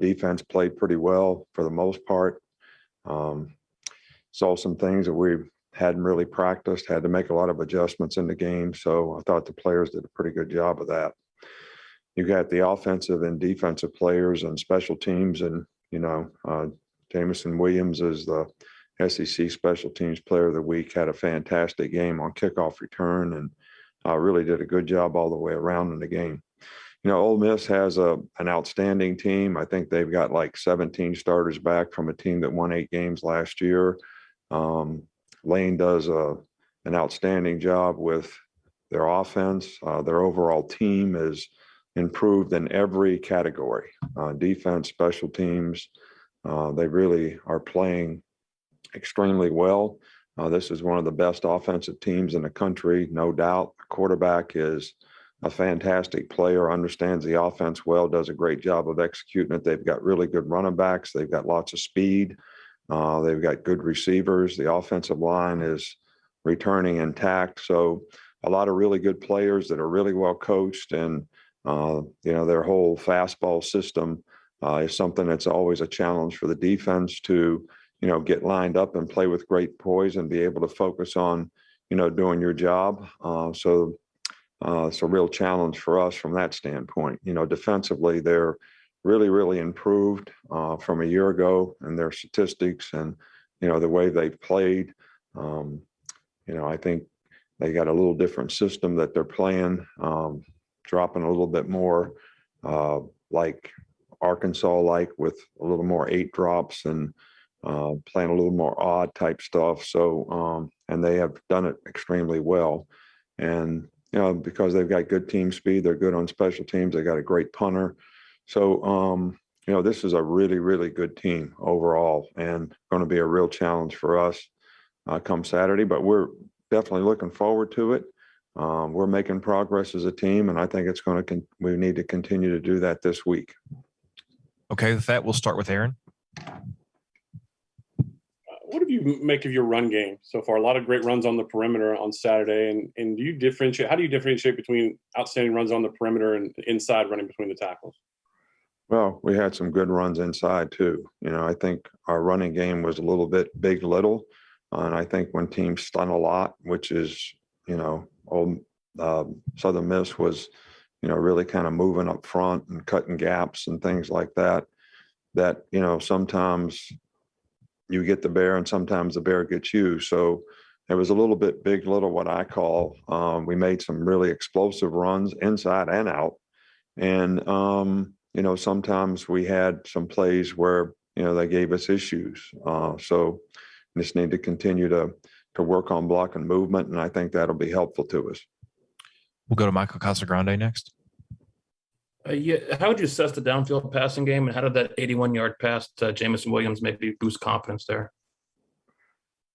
Defense played pretty well for the most part. Saw some things that we hadn't really practiced, had to make a lot of adjustments in the game. So I thought the players did a pretty good job of that. You got the offensive and defensive players and special teams, and Jamison Williams is the SEC Special Teams Player of the Week, had a fantastic game on kickoff return, and really did a good job all the way around in the game. Ole Miss has an outstanding team. I think they've got like 17 starters back from a team that won 8 games last year. Lane does an outstanding job with their offense. Their overall team is improved in every category, defense, special teams. They really are playing extremely well. This is one of the best offensive teams in the country, no doubt. The quarterback is a fantastic player, understands the offense well, does a great job of executing it. They've got really good running backs. They've got lots of speed. They've got good receivers. The offensive line is returning intact. So a lot of really good players that are really well coached, and their whole fastball system is something that's always a challenge for the defense to, get lined up and play with great poise and be able to focus on, doing your job. So it's a real challenge for us from that standpoint. Defensively, they're really, really improved from a year ago in their statistics and, the way they've played. I think they got a little different system that they're playing, dropping a little bit more like Arkansas, with a little more 8 drops and playing a little more odd type stuff. So, and they have done it extremely well. And, because they've got good team speed, they're good on special teams. They got a great punter. So, this is a really, really good team overall, and going to be a real challenge for us come Saturday. But we're definitely looking forward to it. We're making progress as a team, and I think it's going to. We need to continue to do that this week. Okay, with that, we'll start with Aaron. What do you make of your run game so far? A lot of great runs on the perimeter on Saturday, and do you differentiate? How do you differentiate between outstanding runs on the perimeter and inside running between the tackles? Well, we had some good runs inside too. I think our running game was a little bit big, little, and I think when teams stun a lot, which is, Southern Miss was, really kind of moving up front and cutting gaps and things like that. That sometimes you get the bear and sometimes the bear gets you. So it was a little bit big, little, what I call. We made some really explosive runs inside and out. And, sometimes we had some plays where, they gave us issues. So we just need to continue to work on block and movement. And I think that'll be helpful to us. We'll go to Michael Casagrande next. How would you assess the downfield passing game, and how did that 81-yard pass to Jamison Williams maybe boost confidence there?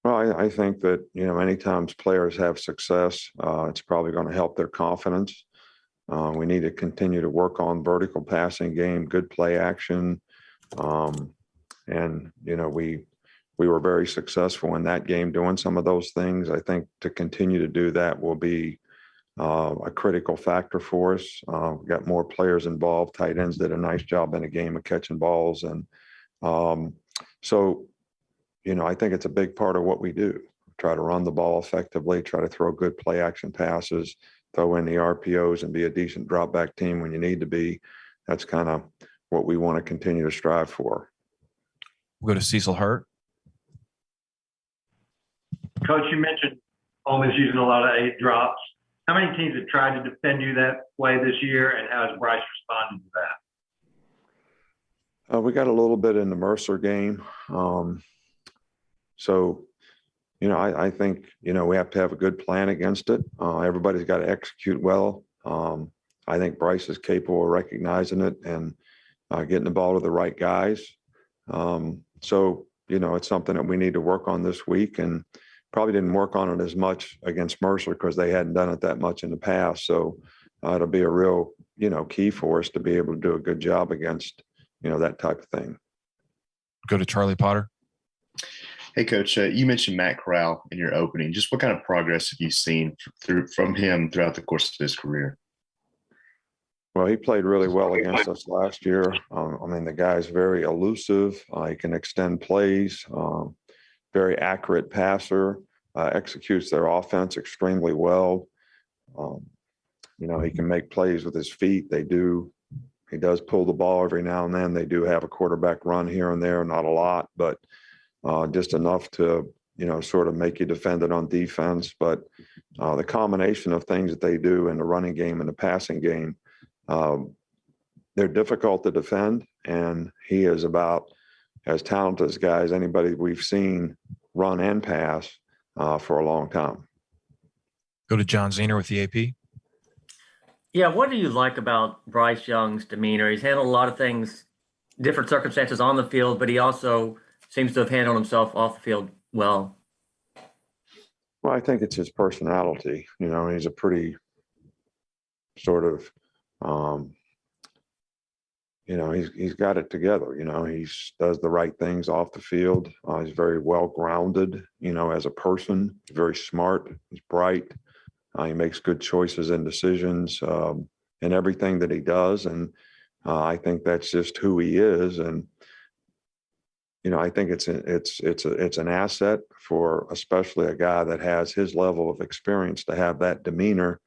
Well, I think that, anytime players have success, it's probably going to help their confidence. We need to continue to work on vertical passing game, good play action. And, we were very successful in that game doing some of those things. I think to continue to do that will be a critical factor for us. We got more players involved. Tight ends did a nice job in the game of catching balls. And so, I think it's a big part of what we do. Try to run the ball effectively, try to throw good play action passes, throw in the RPOs and be a decent drop back team when you need to be. That's kind of what we want to continue to strive for. We'll go to Cecil Hurt. Coach, you mentioned Ole Miss using a lot of 8 drops. How many teams have tried to defend you that way this year, and how has Bryce responded to that? We got a little bit in the Mercer game. So, I think, we have to have a good plan against it. Everybody's got to execute well. I think Bryce is capable of recognizing it and getting the ball to the right guys. So, it's something that we need to work on this week, and probably didn't work on it as much against Mercer because they hadn't done it that much in the past. So it'll be a real, key for us to be able to do a good job against, that type of thing. Go to Charlie Potter. Hey, Coach, you mentioned Matt Corral in your opening. Just what kind of progress have you seen from him throughout the course of his career? Well, he played really well against us last year. I mean, the guy's very elusive. He can extend plays, very accurate passer, executes their offense extremely well. Um, he can make plays with his feet. He does pull the ball every now and then. They do have a quarterback run here and there, not a lot, but just enough to, sort of make you defend it on defense. But the combination of things that they do in the running game and the passing game, they're difficult to defend. And he is about as talented as guys anybody we've seen run and pass for a long time. Go to John Zener with the AP. Yeah, what do you like about Bryce Young's demeanor? He's handled a lot of things, different circumstances on the field, but he also seems to have handled himself off the field well. Well, I think it's his personality. He's a pretty sort of, he's got it together. He does the right things off the field. He's very well grounded, as a person. He's very smart. He's bright. He makes good choices and decisions in everything that he does. And I think that's just who he is. And, I think it's an asset for especially a guy that has his level of experience to have that demeanor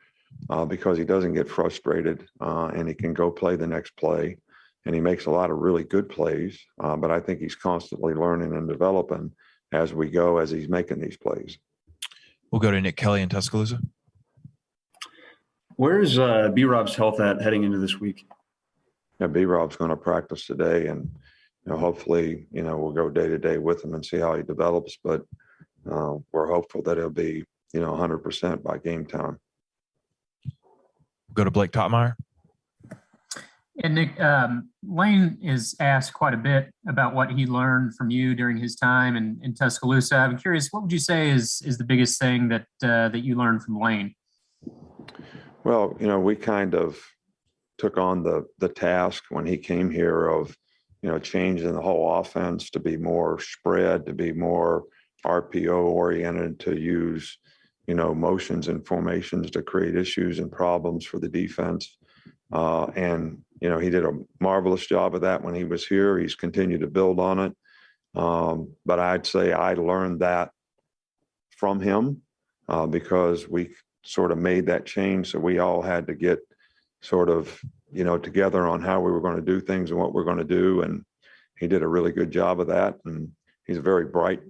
because he doesn't get frustrated and he can go play the next play. And he makes a lot of really good plays. But I think he's constantly learning and developing as we go, as he's making these plays. We'll go to Nick Kelly in Tuscaloosa. Where's B-Rob's health at heading into this week? Yeah, B-Rob's going to practice today, and hopefully, we'll go day to day with him and see how he develops. But we're hopeful that he'll be, 100% by game time. We'll go to Blake Totmeyer. And Nick, Lane is asked quite a bit about what he learned from you during his time in Tuscaloosa. I'm curious, what would you say is the biggest thing that you learned from Lane? Well, we kind of took on the task when he came here of, changing the whole offense to be more spread, to be more RPO oriented, to use, motions and formations to create issues and problems for the defense. And he did a marvelous job of that when he was here. He's continued to build on it. But I'd say I learned that from him because we sort of made that change. So we all had to get sort of, together on how we were going to do things and what we're going to do. And he did a really good job of that. And he's a very bright,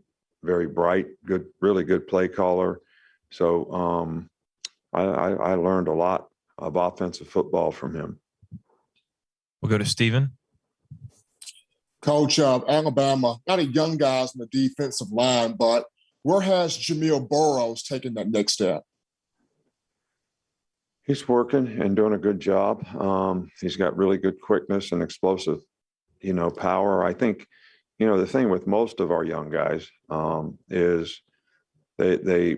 good, really good play caller. So I learned a lot of offensive football from him. We'll go to Stephen. Coach, Alabama, a lot of young guys in the defensive line, but where has Jamil Burroughs taken that next step? He's working and doing a good job. He's got really good quickness and explosive, power. I think, the thing with most of our young guys is they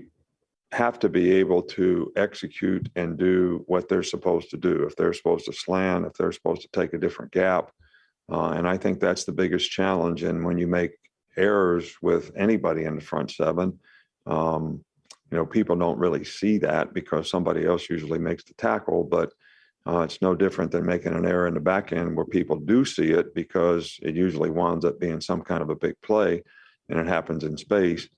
have to be able to execute and do what they're supposed to do. If they're supposed to slant, if they're supposed to take a different gap. And I think that's the biggest challenge. And when you make errors with anybody in the front seven, people don't really see that because somebody else usually makes the tackle, but it's no different than making an error in the back end where people do see it because it usually winds up being some kind of a big play and it happens in space.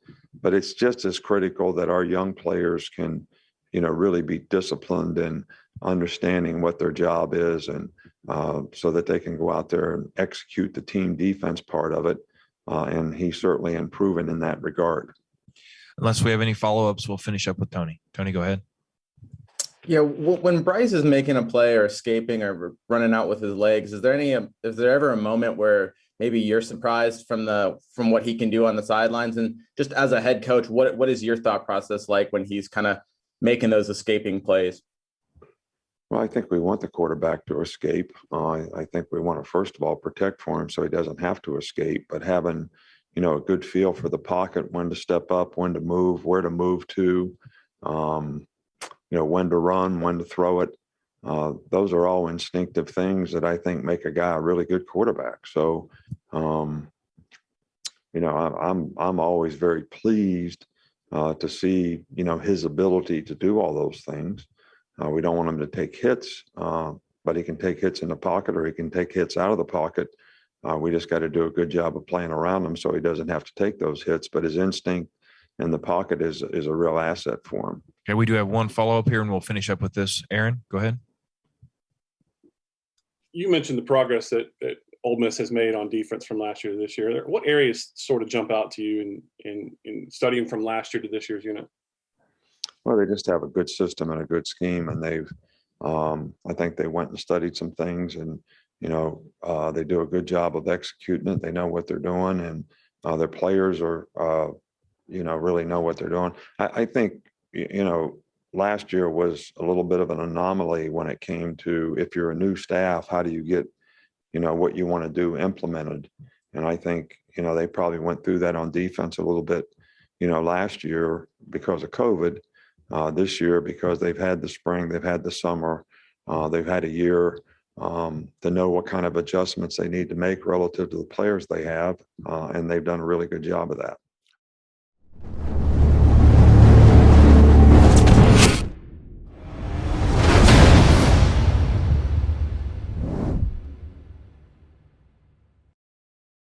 But it's just as critical that our young players can, really be disciplined in understanding what their job is and so that they can go out there and execute the team defense part of it. And he's certainly improving in that regard. Unless we have any follow-ups, we'll finish up with Tony. Tony, go ahead. Yeah, when Bryce is making a play or escaping or running out with his legs, is there ever a moment where maybe you're surprised from what he can do on the sidelines? And just as a head coach, what is your thought process like when he's kind of making those escaping plays? Well, I think we want the quarterback to escape. I think we want to, first of all, protect for him so he doesn't have to escape, but having, a good feel for the pocket, when to step up, when to move, where to move to, when to run, when to throw it. Those are all instinctive things that I think make a guy a really good quarterback. So, I'm always very pleased to see, his ability to do all those things. We don't want him to take hits, but but he can take hits in the pocket or he can take hits out of the pocket. We just got to do a good job of playing around him so he doesn't have to take those hits. But his instinct in the pocket is a real asset for him. Okay, we do have one follow-up here, and we'll finish up with this. Aaron, go ahead. You mentioned the progress that Ole Miss has made on defense from last year to this year. What areas sort of jump out to you in studying from last year to this year's unit? Well, they just have a good system and a good scheme, and they've I think they went and studied some things, and they do a good job of executing it. They know what they're doing, and their players are really know what they're doing. I think last year was a little bit of an anomaly when it came to, if you're a new staff, how do you get what you want to do implemented? And I think they probably went through that on defense a little bit last year because of COVID. This year, because they've had the spring, they've had the summer, they've had a year to know what kind of adjustments they need to make relative to the players they have, and they've done a really good job of that.